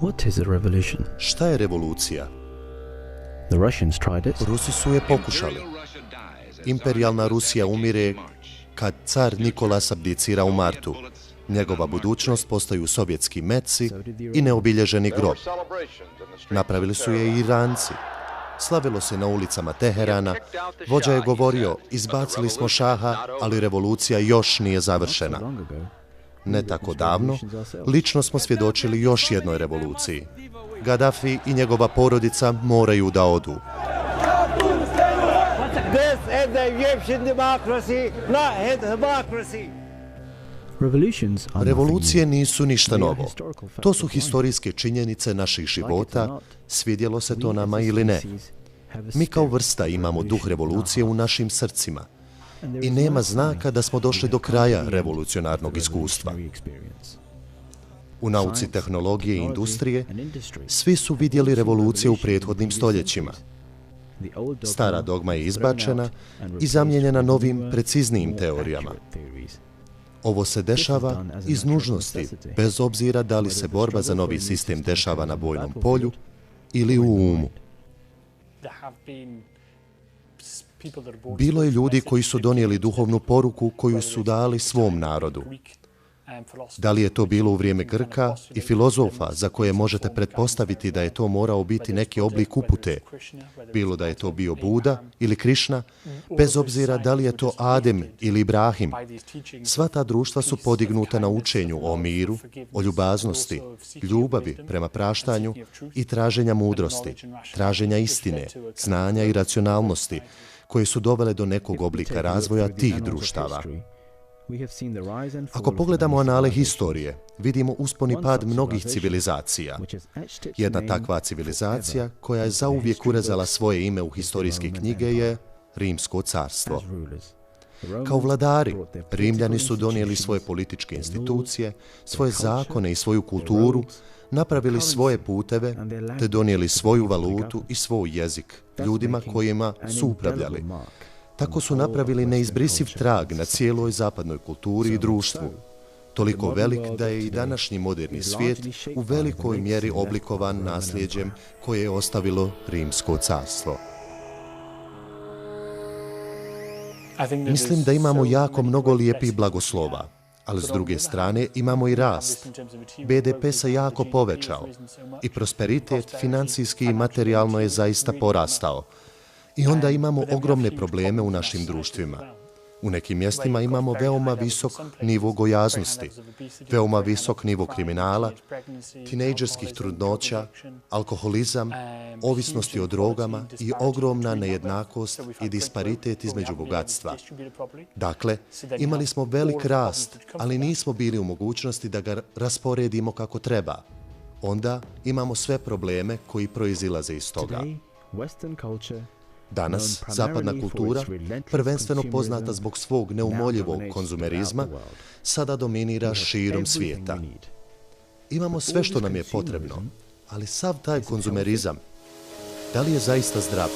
What is a revolution? Šta je revolucija? The Russians tried it. Rusi su je pokušali. Imperijalna Rusija umire kad car Nikolas abdicira u martu. Njegova budućnost postaju sovjetski metci i neobilježeni grob. Napravili su je i Iranci. Slavilo se na ulicama Teherana. Vođa je govorio, izbacili smo šaha, ali revolucija još nije završena. Ne tako davno, lično smo svjedočili još jednoj revoluciji. Gaddafi i njegova porodica moraju da odu. Revolucije nisu ništa novo. To su historijske činjenice naših života, svidjelo se to nama ili ne. Mi kao vrsta imamo duh revolucije u našim srcima i nema znaka da smo došli do kraja revolucionarnog iskustva. U nauci, tehnologije i industrije svi su vidjeli revolucije u prethodnim stoljećima. Stara dogma je izbačena i zamijenjena novim, preciznijim teorijama. Ovo se dešava iz nužnosti, bez obzira da li se borba za novi sistem dešava na bojnom polju ili u umu. Bilo je ljudi koji su donijeli duhovnu poruku koju su dali svom narodu. Da li je to bilo u vrijeme Grka i filozofa za koje možete pretpostaviti da je to morao biti neki oblik upute, bilo da je to bio Buda ili Krišna, bez obzira da li je to Adem ili Ibrahim, sva ta društva su podignuta na učenju o miru, o ljubaznosti, ljubavi prema praštanju i traženja mudrosti, traženja istine, znanja i racionalnosti, koje su dovele do nekog oblika razvoja tih društava. Ako pogledamo anale historije, vidimo uspon i pad mnogih civilizacija. Jedna takva civilizacija koja je zauvijek urezala svoje ime u historijske knjige je Rimsko carstvo. Kao vladari, Rimljani su donijeli svoje političke institucije, svoje zakone i svoju kulturu, napravili svoje puteve, te donijeli svoju valutu i svoj jezik ljudima kojima su upravljali. Tako su napravili neizbrisiv trag na cijeloj zapadnoj kulturi i društvu, toliko velik da je i današnji moderni svijet u velikoj mjeri oblikovan nasljeđem koje je ostavilo Rimsko carstvo. Mislim da imamo jako mnogo lijepih blagoslova, ali s druge strane imamo i rast. BDP se jako povećao i prosperitet financijski i materijalno je zaista porastao. I onda imamo ogromne probleme u našim društvima. U nekim mjestima imamo veoma visok nivo gojaznosti, veoma visok nivo kriminala, tinejdžerskih trudnoća, alkoholizam, ovisnosti o drogama i ogromna nejednakost i disparitet između bogatstva. Dakle, imali smo velik rast, ali nismo bili u mogućnosti da ga rasporedimo kako treba. Onda imamo sve probleme koji proizilaze iz toga. Danas, zapadna kultura, prvenstveno poznata zbog svog neumoljivog konzumerizma, sada dominira širom svijeta. Imamo sve što nam je potrebno, ali sav taj konzumerizam, da li je zaista zdrav?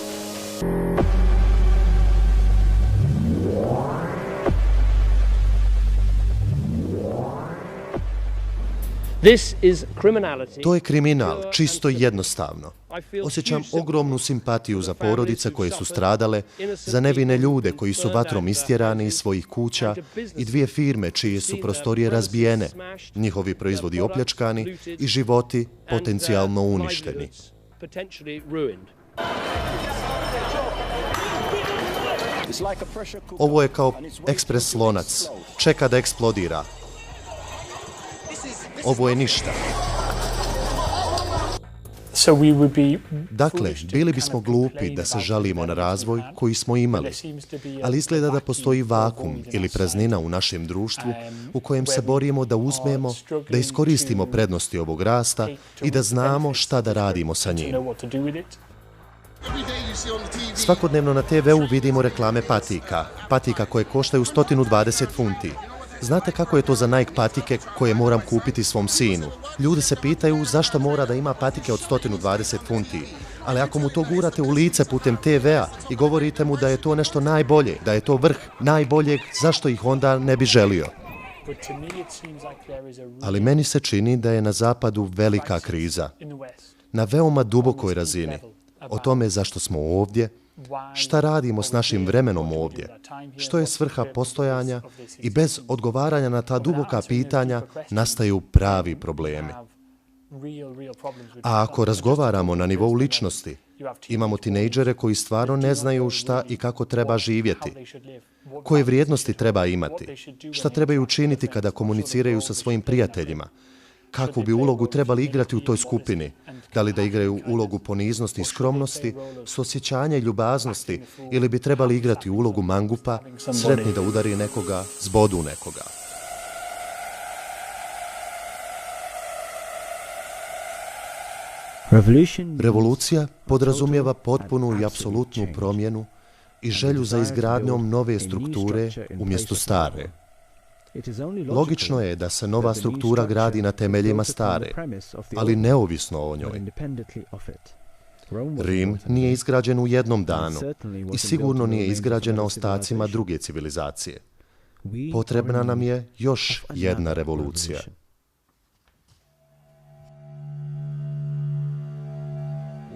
To je kriminal, čisto i jednostavno. Osjećam ogromnu simpatiju za porodice koje su stradale, za nevine ljude koji su vatrom istjerani iz svojih kuća i dvije firme čije su prostorije razbijene, njihovi proizvodi opljačkani i životi potencijalno uništeni. Ovo je kao ekspres lonac, čeka da eksplodira. Ovo je ništa. Dakle, bili bismo glupi da se žalimo na razvoj koji smo imali, ali izgleda da postoji vakum ili praznina u našem društvu u kojem se borimo da uzmemo, da iskoristimo prednosti ovog rasta i da znamo šta da radimo sa njim. Svakodnevno na TV-u vidimo reklame patika koje koštaju 120 funti. Znate kako je to za Nike patike koje moram kupiti svom sinu? Ljudi se pitaju zašto mora da ima patike od 120 funti. Ali ako mu to gurate u lice putem TV-a i govorite mu da je to nešto najbolje, da je to vrh najboljeg, zašto ih onda ne bi želio? Ali meni se čini da je na zapadu velika kriza, na veoma dubokoj razini, o tome zašto smo ovdje, šta radimo s našim vremenom ovdje, što je svrha postojanja i bez odgovaranja na ta duboka pitanja nastaju pravi problemi. A ako razgovaramo na nivou ličnosti, imamo tinejdžere koji stvarno ne znaju šta i kako treba živjeti, koje vrijednosti treba imati, šta trebaju učiniti kada komuniciraju sa svojim prijateljima, kakvu bi ulogu trebali igrati u toj skupini, da li da igraju ulogu poniznosti i skromnosti, suosjećanja i ljubaznosti, ili bi trebali igrati ulogu mangupa, sretni da udari nekoga, zbodu nekoga. Revolucija podrazumijeva potpunu i apsolutnu promjenu i želju za izgradnjom nove strukture umjesto stare. Logično je da se nova struktura gradi na temeljima stare, ali neovisno o njoj. Rim nije izgrađen u jednom danu i sigurno nije izgrađen na ostacima druge civilizacije. Potrebna nam je još jedna revolucija.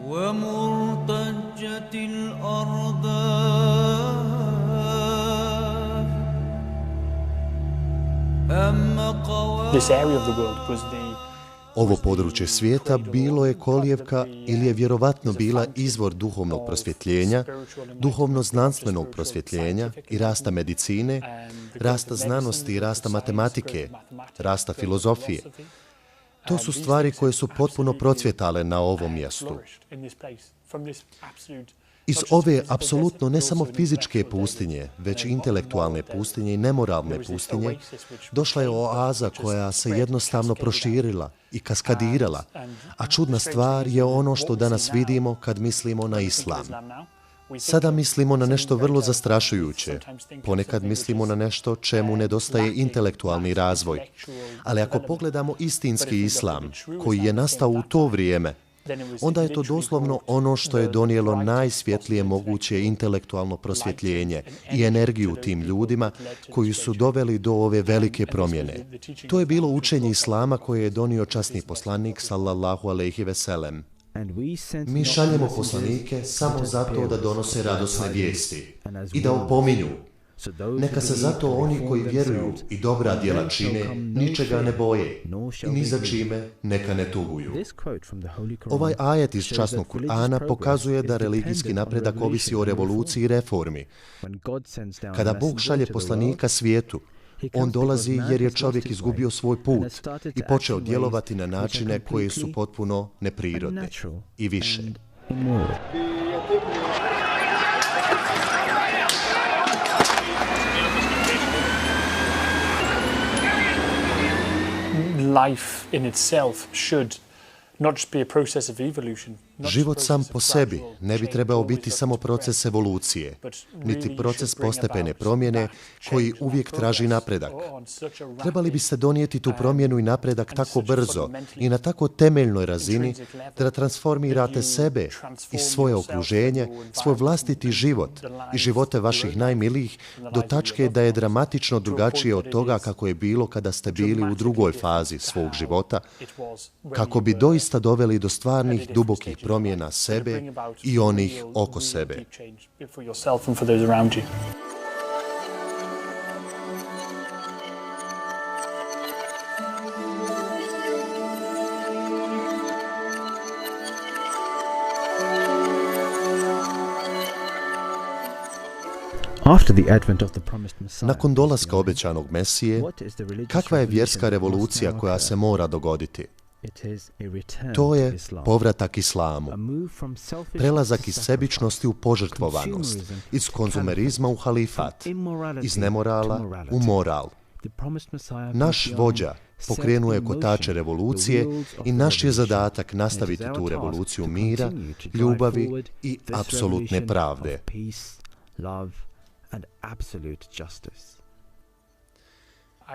ومرتجت الأرض This area of the world was the Ovo područje svijeta bilo je kolijevka ili je vjerovatno bila izvor duhovnog prosvjetljenja, duhovno-znanstvenog prosvjetljenja i rasta medicine, rasta znanosti i rasta matematike, rasta filozofije. To su stvari koje su potpuno procvjetale na ovom mjestu. Iz ove apsolutno ne samo fizičke pustinje, već intelektualne pustinje i nemoralne pustinje, došla je oaza koja se jednostavno proširila i kaskadirala, a čudna stvar je ono što danas vidimo kad mislimo na islam. Sada mislimo na nešto vrlo zastrašujuće, ponekad mislimo na nešto čemu nedostaje intelektualni razvoj, ali ako pogledamo istinski islam, koji je nastao u to vrijeme, onda je to doslovno ono što je donijelo najsvjetlije moguće intelektualno prosvjetljenje i energiju tim ljudima koji su doveli do ove velike promjene. To je bilo učenje islama koje je donio časni poslanik sallallahu alejhi ve sellem. Mi šaljemo poslanike samo zato da donose radosne vijesti i da opominju. Neka se zato oni koji vjeruju i dobra djela čine ničega ne boje i ni za čime neka ne tuguju. Ovaj ajet iz časnog Kur'ana pokazuje da religijski napredak ovisi o revoluciji i reformi. Kada Bog šalje poslanika svijetu, on dolazi jer je čovjek izgubio svoj put i počeo djelovati na načine koje su potpuno neprirodne i više. Life in itself should not just be a process of evolution. Život sam po sebi ne bi trebao biti samo proces evolucije, niti proces postepene promjene koji uvijek traži napredak. Trebali biste donijeti tu promjenu i napredak tako brzo i na tako temeljnoj razini da transformirate sebe i svoje okruženje, svoj vlastiti život i živote vaših najmilijih do tačke da je dramatično drugačije od toga kako je bilo kada ste bili u drugoj fazi svog života, kako bi doista doveli do stvarnih dubokih promjena sebe i onih oko sebe. Nakon dolaska obećanog Mesije, kakva je vjerska revolucija koja se mora dogoditi? To je povratak islamu, prelazak iz sebičnosti u požrtvovanost, iz konzumerizma u halifat, iz nemorala u moral. Naš vođa pokrenuo je kotače revolucije i naš je zadatak nastaviti tu revoluciju mira, ljubavi i apsolutne pravde.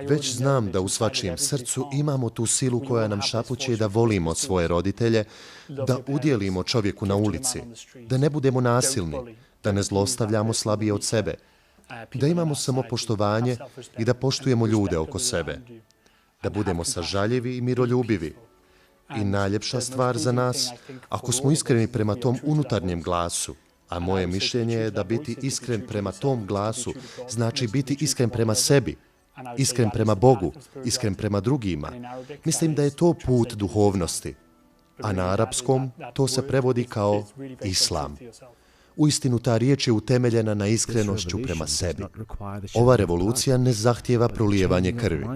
Već znam da u svačijem srcu imamo tu silu koja nam šapuće da volimo svoje roditelje, da udjelimo čovjeku na ulici, da ne budemo nasilni, da ne zlostavljamo slabije od sebe, Da imamo samopoštovanje i da poštujemo ljude oko sebe. Da budemo sažaljivi i miroljubivi. I najljepša stvar za nas, ako smo iskreni prema tom unutarnjem glasu, a moje mišljenje je da biti iskren prema tom glasu znači biti iskren prema sebi, iskren prema Bogu, iskren prema drugima. Mislim da je to put duhovnosti. A na arapskom to se prevodi kao islam. Uistinu ta riječ je utemeljena na iskrenošću prema sebi. Ova revolucija ne zahtijeva prolijevanje krvi,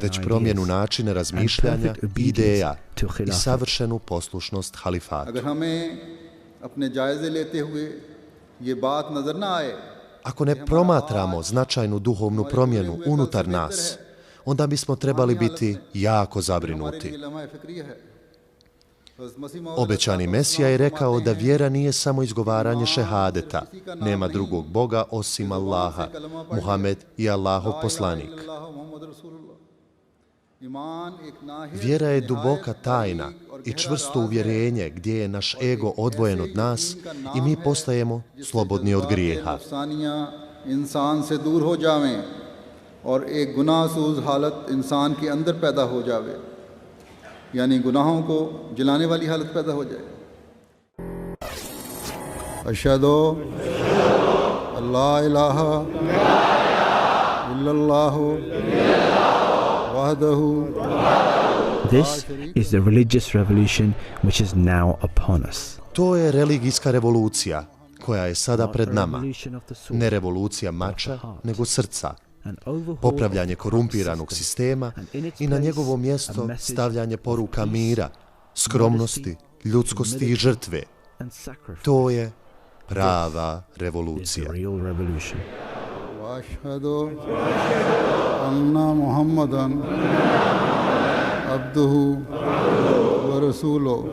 već promjenu načina razmišljanja, ideja i savršenu poslušnost halifatu. Ako ne promatramo značajnu duhovnu promjenu unutar nas, onda bismo trebali biti jako zabrinuti. Obećani Mesija je rekao da vjera nije samo izgovaranje šehadeta, nema drugog Boga osim Allaha, Muhammed je Allahov poslanik. Vjera je duboka tajna i čvrsto uvjerenje gdje je naš ego odvojen od nas i mi postajemo slobodni od grijeha. यानी गुनाहों को जलाने वाली हालत पैदा हो जाए। अशहदु अल्ला इलाहा इल्लल्लाहु वहदहु. This is the religious revolution which is now upon us. To je religijska revolucija koja je sada pred nama. Ne revolucija mača, nego srca. Popravljanje korumpiranog sistema i na njegovo mjesto stavljanje poruka mira, skromnosti, ljudskosti i žrtve. To je prava revolucija. Ašhadu anna Muhammadan abduhu wa rasuluhu.